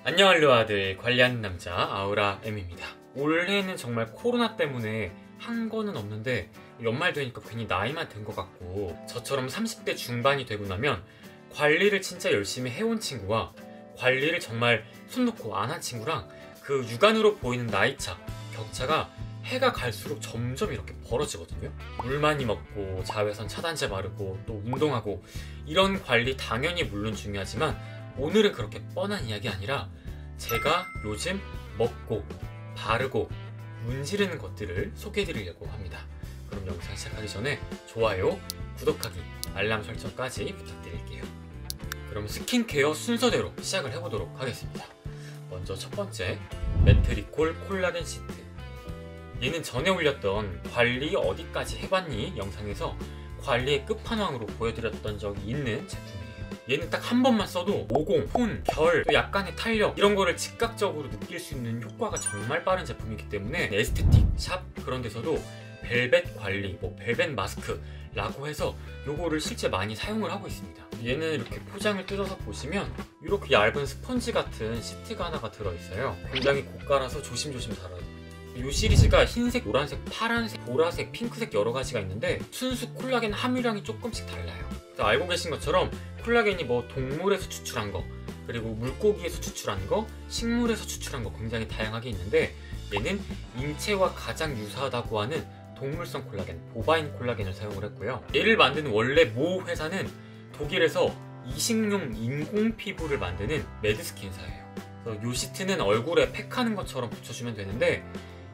안녕할로아들 관리하는 남자 아우라 M입니다. 올해는 정말 코로나 때문에 한 거는 없는데 연말 되니까 괜히 나이만 든 것 같고, 저처럼 30대 중반이 되고 나면 관리를 진짜 열심히 해온 친구와 관리를 정말 손 놓고 안 한 친구랑 그 육안으로 보이는 나이차, 격차가 해가 갈수록 점점 이렇게 벌어지거든요. 물 많이 먹고 자외선 차단제 바르고 또 운동하고, 이런 관리 당연히 물론 중요하지만 오늘은 그렇게 뻔한 이야기 아니라 제가 요즘 먹고 바르고 문지르는 것들을 소개해드리려고 합니다. 그럼 영상 시작하기 전에 좋아요, 구독하기, 알람 설정까지 부탁드릴게요. 그럼 스킨케어 순서대로 시작을 해보도록 하겠습니다. 먼저 첫 번째, 메트리콜 콜라겐 시트. 얘는 전에 올렸던 관리 어디까지 해봤니 영상에서 관리의 끝판왕으로 보여드렸던 적이 있는 제품이에요. 얘는 딱 한 번만 써도 모공, 톤, 결, 또 약간의 탄력, 이런 거를 즉각적으로 느낄 수 있는 효과가 정말 빠른 제품이기 때문에 에스테틱, 샵 그런 데서도 벨벳 관리, 벨벳 마스크라고 해서 요거를 실제 많이 사용을 하고 있습니다. 얘는 이렇게 포장을 뜯어서 보시면 이렇게 얇은 스펀지 같은 시트가 하나가 들어있어요. 굉장히 고가라서 조심조심 달아야 돼요. 이 시리즈가 흰색, 노란색, 파란색, 보라색, 핑크색 여러 가지가 있는데 순수 콜라겐 함유량이 조금씩 달라요. 알고 계신 것처럼 콜라겐이 동물에서 추출한 거, 그리고 물고기에서 추출한 거, 식물에서 추출한 거 굉장히 다양하게 있는데, 얘는 인체와 가장 유사하다고 하는 동물성 콜라겐, 보바인 콜라겐을 사용을 했고요. 얘를 만드는 원래 모 회사는 독일에서 이식용 인공 피부를 만드는 매드스킨사예요. 그래서 이 시트는 얼굴에 팩하는 것처럼 붙여주면 되는데,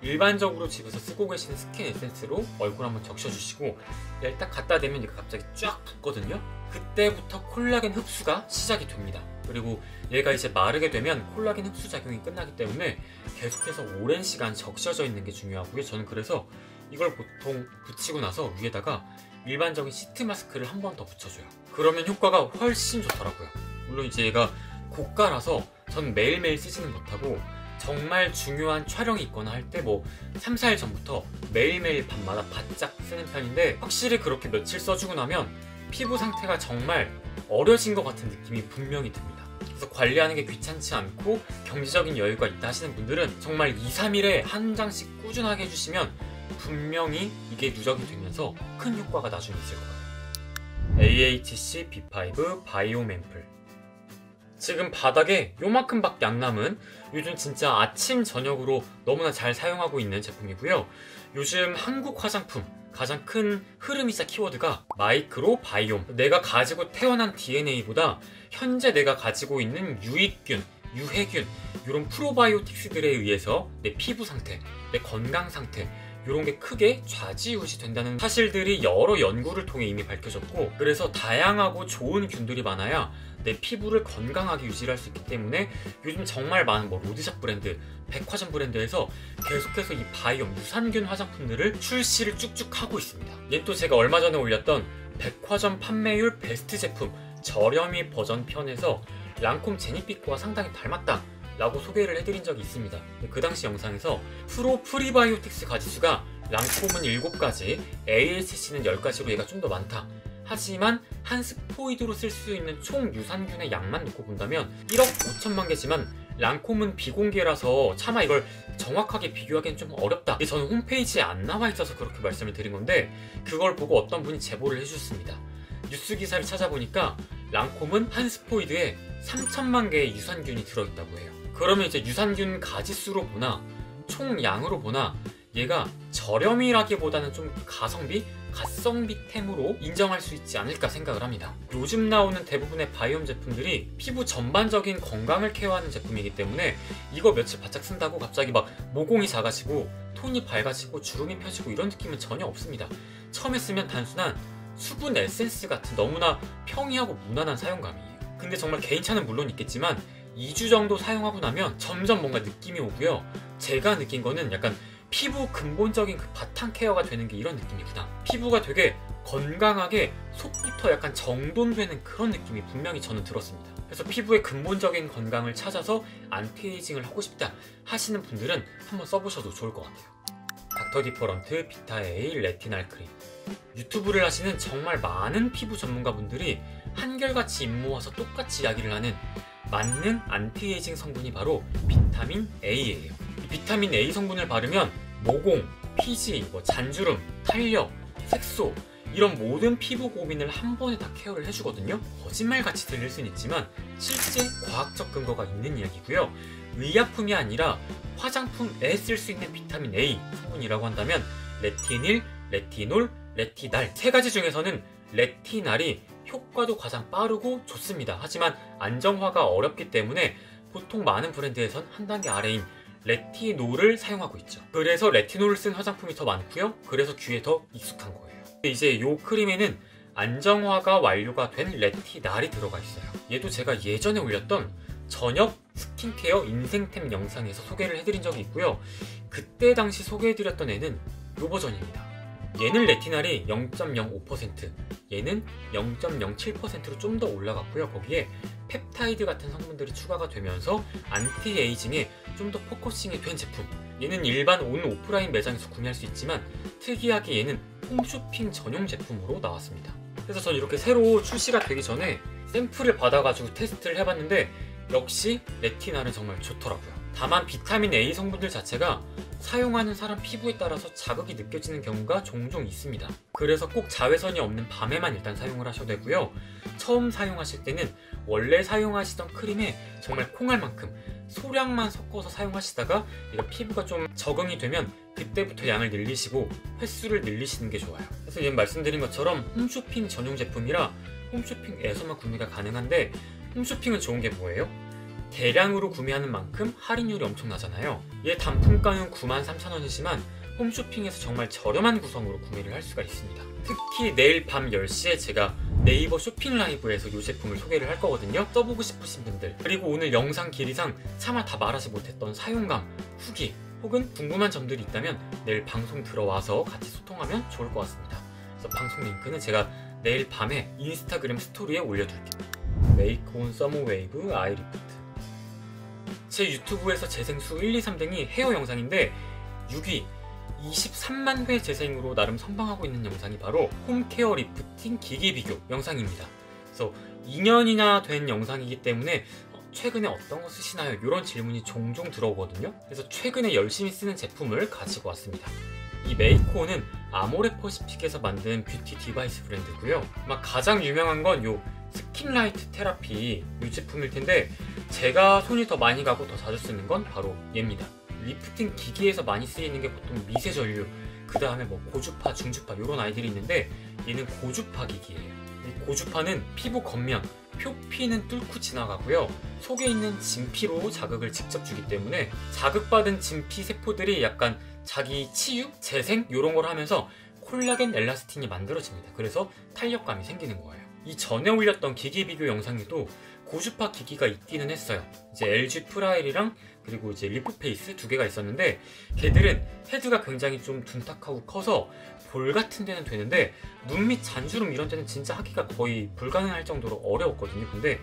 일반적으로 집에서 쓰고 계시는 스킨 에센스로 얼굴 한번 적셔주시고 얘를 딱 갖다 대면 얘가 갑자기 쫙 붙거든요. 그때부터 콜라겐 흡수가 시작이 됩니다. 그리고 얘가 이제 마르게 되면 콜라겐 흡수 작용이 끝나기 때문에 계속해서 오랜 시간 적셔져 있는 게 중요하고요. 저는 그래서 이걸 보통 붙이고 나서 위에다가 일반적인 시트 마스크를 한 번 더 붙여줘요. 그러면 효과가 훨씬 좋더라고요. 물론 이제 얘가 고가라서 전 매일매일 쓰지는 못하고, 정말 중요한 촬영이 있거나 할 때 3, 4일 전부터 매일매일 밤마다 바짝 쓰는 편인데, 확실히 그렇게 며칠 써주고 나면 피부 상태가 정말 어려진 것 같은 느낌이 분명히 듭니다. 그래서 관리하는 게 귀찮지 않고 경제적인 여유가 있다 하시는 분들은 정말 2, 3일에 한 장씩 꾸준하게 해주시면 분명히 이게 누적이 되면서 큰 효과가 나중에 있을 거예요. AHC B5 바이오 앰플. 지금 바닥에 요만큼밖에 안 남은, 요즘 진짜 아침 저녁으로 너무나 잘 사용하고 있는 제품이고요. 요즘 한국 화장품 가장 큰 흐름이자 키워드가 마이크로 바이옴. 내가 가지고 태어난 DNA보다 현재 내가 가지고 있는 유익균, 유해균, 이런 프로바이오틱스들에 의해서 내 피부 상태, 내 건강 상태, 이런 게 크게 좌지우지 된다는 사실들이 여러 연구를 통해 이미 밝혀졌고, 그래서 다양하고 좋은 균들이 많아야 내 피부를 건강하게 유지할 수 있기 때문에 요즘 정말 많은 로드샵 브랜드, 백화점 브랜드에서 계속해서 이 바이옴, 유산균 화장품들을 출시를 쭉쭉 하고 있습니다. 얘는 또 제가 얼마 전에 올렸던 백화점 판매율 베스트 제품 저렴이 버전 편에서 랑콤 제니피코와 상당히 닮았다 라고 소개를 해드린 적이 있습니다. 그 당시 영상에서 프리바이오틱스 가지수가 랑콤은 7가지, AHC는 10가지로 얘가 좀 더 많다. 하지만 한 스포이드로 쓸 수 있는 총 유산균의 양만 놓고 본다면 1억 5천만 개지만 랑콤은 비공개라서 차마 이걸 정확하게 비교하기는 좀 어렵다. 저는 홈페이지에 안 나와 있어서 그렇게 말씀을 드린 건데, 그걸 보고 어떤 분이 제보를 해주셨습니다. 뉴스 기사를 찾아보니까 랑콤은 한 스포이드에 3천만 개의 유산균이 들어있다고 해요. 그러면 이제 유산균 가지수로 보나 총 양으로 보나 얘가 저렴이라기보다는 좀 가성비? 가성비템으로 인정할 수 있지 않을까 생각을 합니다. 요즘 나오는 대부분의 바이옴 제품들이 피부 전반적인 건강을 케어하는 제품이기 때문에 이거 며칠 바짝 쓴다고 갑자기 모공이 작아지고 톤이 밝아지고 주름이 펴지고 이런 느낌은 전혀 없습니다. 처음에 쓰면 단순한 수분 에센스 같은 너무나 평이하고 무난한 사용감이에요. 근데 정말 개인차는 물론 있겠지만 2주 정도 사용하고 나면 점점 뭔가 느낌이 오고요. 제가 느낀 거는 약간 피부 근본적인 그 바탕 케어가 되는 게 이런 느낌이구나. 피부가 되게 건강하게 속부터 약간 정돈되는 그런 느낌이 분명히 저는 들었습니다. 그래서 피부의 근본적인 건강을 찾아서 안티에이징을 하고 싶다 하시는 분들은 한번 써보셔도 좋을 것 같아요. 닥터 디퍼런트 비타-A 레티날 크림. 유튜브를 하시는 정말 많은 피부 전문가분들이 한결같이 입 모아서 똑같이 이야기를 하는 맞는 안티에이징 성분이 바로 비타민 A예요. 이 비타민 A 성분을 바르면 모공, 피지, 잔주름, 탄력, 색소 이런 모든 피부 고민을 한 번에 다 케어를 해주거든요. 거짓말같이 들릴 순 있지만 실제 과학적 근거가 있는 이야기고요. 의약품이 아니라 화장품에 쓸 수 있는 비타민 A 성분이라고 한다면 레티닐, 레티놀, 레티날 세 가지 중에서는 레티날이 효과도 가장 빠르고 좋습니다. 하지만 안정화가 어렵기 때문에 보통 많은 브랜드에선 한 단계 아래인 레티놀을 사용하고 있죠. 그래서 레티놀을 쓴 화장품이 더 많고요. 그래서 귀에 더 익숙한 거예요. 이제 이 크림에는 안정화가 완료가 된 레티날이 들어가 있어요. 얘도 제가 예전에 올렸던 저녁 스킨케어 인생템 영상에서 소개를 해드린 적이 있고요. 그때 당시 소개해드렸던 애는 이 버전입니다. 얘는 레티날이 0.05%, 얘는 0.07%로 좀 더 올라갔고요. 거기에 펩타이드 같은 성분들이 추가가 되면서 안티에이징에 좀 더 포커싱이 된 제품. 얘는 일반 온 오프라인 매장에서 구매할 수 있지만 특이하게 얘는 홈쇼핑 전용 제품으로 나왔습니다. 그래서 전 이렇게 새로 출시가 되기 전에 샘플을 받아가지고 테스트를 해봤는데 역시 레티날은 정말 좋더라고요. 다만 비타민 A 성분들 자체가 사용하는 사람 피부에 따라서 자극이 느껴지는 경우가 종종 있습니다. 그래서 꼭 자외선이 없는 밤에만 일단 사용을 하셔도 되고요. 처음 사용하실 때는 원래 사용하시던 크림에 정말 콩알만큼 소량만 섞어서 사용하시다가 피부가 좀 적응이 되면 그때부터 양을 늘리시고 횟수를 늘리시는 게 좋아요. 그래서 지금 말씀드린 것처럼 홈쇼핑 전용 제품이라 홈쇼핑에서만 구매가 가능한데 홈쇼핑은 좋은 게 뭐예요? 대량으로 구매하는 만큼 할인율이 엄청나잖아요. 얘 단품가는 93,000원이지만 홈쇼핑에서 정말 저렴한 구성으로 구매를 할 수가 있습니다. 특히 내일 밤 10시에 제가 네이버 쇼핑 라이브에서 이 제품을 소개를 할 거거든요. 써보고 싶으신 분들, 그리고 오늘 영상 길이상 차마 다 말하지 못했던 사용감, 후기 혹은 궁금한 점들이 있다면 내일 방송 들어와서 같이 소통하면 좋을 것 같습니다. 그래서 방송 링크는 제가 내일 밤에 인스타그램 스토리에 올려둘게요. 메이크 온 서머 웨이브 아이 리프트. 제 유튜브에서 재생수 1, 2, 3등이 헤어 영상인데 6위 23만 회 재생으로 나름 선방하고 있는 영상이 바로 홈케어 리프팅 기기 비교 영상입니다. 그래서 2년이나 된 영상이기 때문에 최근에 어떤 거 쓰시나요? 이런 질문이 종종 들어오거든요. 그래서 최근에 열심히 쓰는 제품을 가지고 왔습니다. 이 메이크온은 아모레퍼시픽에서 만든 뷰티 디바이스 브랜드고요. 가장 유명한 건 요 스킨라이트 테라피 이 제품일 텐데 제가 손이 더 많이 가고 더 자주 쓰는 건 바로 얘입니다. 리프팅 기기에서 많이 쓰이는 게 보통 미세전류, 그 다음에 고주파, 중주파 이런 아이들이 있는데 얘는 고주파 기기예요. 이 고주파는 피부 겉면, 표피는 뚫고 지나가고요. 속에 있는 진피로 자극을 직접 주기 때문에 자극받은 진피 세포들이 약간 자기 치유, 재생 이런 걸 하면서 콜라겐 엘라스틴이 만들어집니다. 그래서 탄력감이 생기는 거예요. 이 전에 올렸던 기기 비교 영상에도 고주파 기기가 있기는 했어요. 이제 LG 프라일이랑 그리고 이제 리프페이스 두 개가 있었는데 걔들은 헤드가 굉장히 좀 둔탁하고 커서 볼 같은 데는 되는데 눈 밑 잔주름 이런 데는 진짜 하기가 거의 불가능할 정도로 어려웠거든요. 근데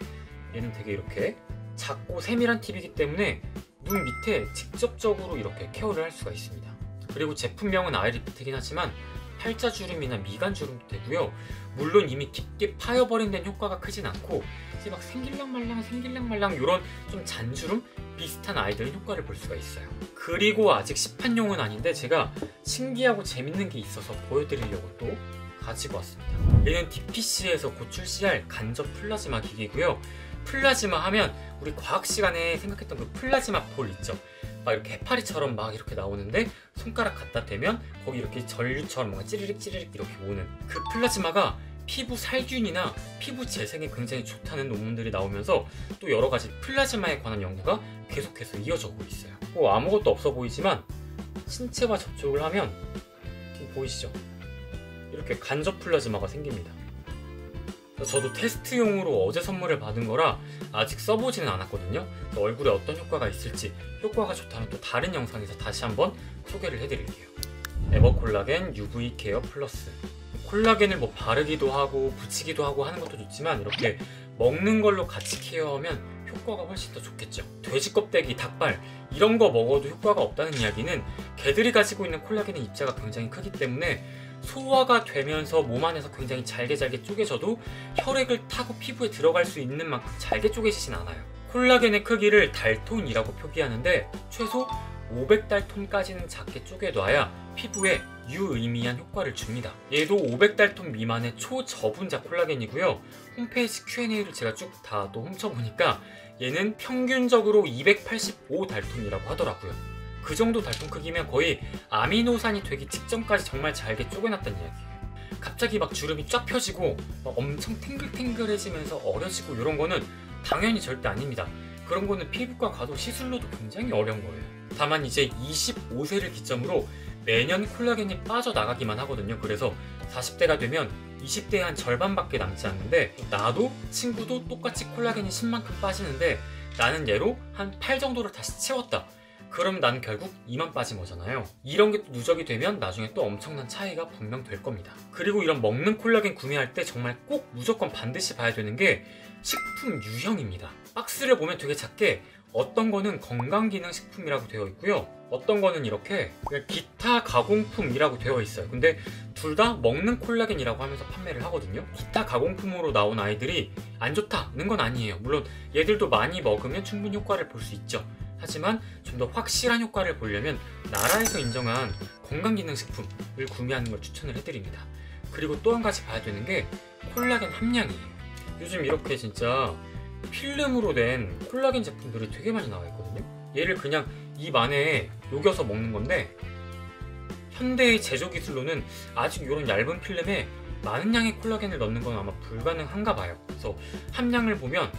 얘는 되게 이렇게 작고 세밀한 팁이기 때문에 눈 밑에 직접적으로 이렇게 케어를 할 수가 있습니다. 그리고 제품명은 아이리프트긴 하지만 팔자주름이나 미간주름도 되고요. 물론 이미 깊게 파여버린 데는 효과가 크진 않고 이제 생길랑말랑 이런 좀 잔주름 비슷한 아이들은 효과를 볼 수가 있어요. 그리고 아직 시판용은 아닌데 제가 신기하고 재밌는 게 있어서 보여드리려고 또 가지고 왔습니다. 얘는 DPC에서 곧 출시할 간접 플라즈마 기기고요. 플라즈마 하면 우리 과학 시간에 생각했던 그 플라즈마 볼 있죠? 이렇게 해파리처럼 이렇게 나오는데 손가락 갖다 대면 거기 이렇게 전류처럼 뭔가 찌르륵 이렇게 오는 그 플라즈마가 피부 살균이나 피부 재생에 굉장히 좋다는 논문들이 나오면서 또 여러 가지 플라즈마에 관한 연구가 계속해서 이어져 오고 있어요. 아무것도 없어 보이지만 신체와 접촉을 하면 지금 보이시죠? 이렇게 간접 플라즈마가 생깁니다. 저도 테스트용으로 어제 선물을 받은 거라 아직 써보지는 않았거든요. 얼굴에 어떤 효과가 있을지 효과가 좋다면 또 다른 영상에서 다시 한번 소개를 해드릴게요. 에버콜라겐 UV 케어 플러스. 콜라겐을 바르기도 하고 붙이기도 하고 하는 것도 좋지만 이렇게 먹는 걸로 같이 케어하면 효과가 훨씬 더 좋겠죠. 돼지 껍데기, 닭발 이런 거 먹어도 효과가 없다는 이야기는 걔들이 가지고 있는 콜라겐의 입자가 굉장히 크기 때문에 소화가 되면서 몸 안에서 굉장히 잘게 쪼개져도 혈액을 타고 피부에 들어갈 수 있는 만큼 잘게 쪼개지진 않아요. 콜라겐의 크기를 달톤이라고 표기하는데 최소 500달톤까지는 작게 쪼개놔야 피부에 유의미한 효과를 줍니다. 얘도 500달톤 미만의 초저분자 콜라겐이고요. 홈페이지 Q&A를 제가 쭉 다 또 훔쳐보니까 얘는 평균적으로 285달톤이라고 하더라고요. 그 정도 달톤 크기면 거의 아미노산이 되기 직전까지 정말 잘게 쪼개놨다는 이야기예요. 갑자기 막 주름이 쫙 펴지고 막 엄청 탱글탱글해지면서 어려지고 이런 거는 당연히 절대 아닙니다. 그런 거는 피부과 가도 시술로도 굉장히 어려운 거예요. 다만 이제 25세를 기점으로 매년 콜라겐이 빠져나가기만 하거든요. 그래서 40대가 되면 20대의 한 절반밖에 남지 않는데 나도 친구도 똑같이 콜라겐이 10만큼 빠지는데 나는 얘로 한 8 정도를 다시 채웠다. 그럼 나는 결국 2만 빠진 거잖아요. 이런 게 또 누적이 되면 나중에 또 엄청난 차이가 분명 될 겁니다. 그리고 이런 먹는 콜라겐 구매할 때 정말 꼭 무조건 반드시 봐야 되는 게 식품 유형입니다. 박스를 보면 되게 작게 어떤 거는 건강기능식품이라고 되어 있고요. 어떤 거는 이렇게 기타 가공품이라고 되어 있어요. 근데 둘 다 먹는 콜라겐이라고 하면서 판매를 하거든요. 기타 가공품으로 나온 아이들이 안 좋다는 건 아니에요. 물론 얘들도 많이 먹으면 충분히 효과를 볼 수 있죠. 하지만 좀 더 확실한 효과를 보려면 나라에서 인정한 건강기능식품을 구매하는 걸 추천을 해드립니다. 그리고 또 한 가지 봐야 되는 게 콜라겐 함량이에요. 요즘 이렇게 진짜 필름으로 된 콜라겐 제품들이 되게 많이 나와 있거든요. 얘를 그냥 입 안에 녹여서 먹는 건데 현대의 제조 기술로는 아직 이런 얇은 필름에 많은 양의 콜라겐을 넣는 건 아마 불가능한가 봐요. 그래서 함량을 보면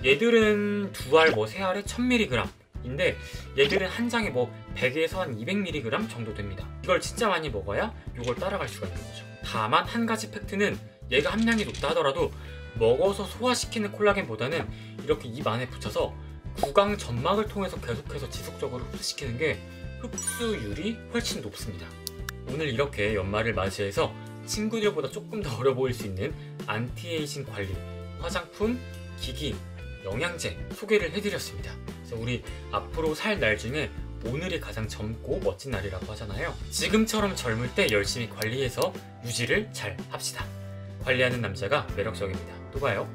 얘들은 두 알, 세 알에 1000mg 인데 얘들은 한 장에 100에서 한 200mg 정도 됩니다. 이걸 진짜 많이 먹어야 이걸 따라갈 수가 있는 거죠. 다만 한 가지 팩트는 얘가 함량이 높다 하더라도 먹어서 소화시키는 콜라겐보다는 이렇게 입 안에 붙여서 구강 점막을 통해서 계속해서 지속적으로 흡수시키는 게 흡수율이 훨씬 높습니다. 오늘 이렇게 연말을 맞이해서 친구들보다 조금 더 어려 보일 수 있는 안티에이징 관리, 화장품, 기기, 영양제 소개를 해드렸습니다. 그래서 우리 앞으로 살 날 중에 오늘이 가장 젊고 멋진 날이라고 하잖아요. 지금처럼 젊을 때 열심히 관리해서 유지를 잘 합시다. 관리하는 남자가 매력적입니다. 또 봐요.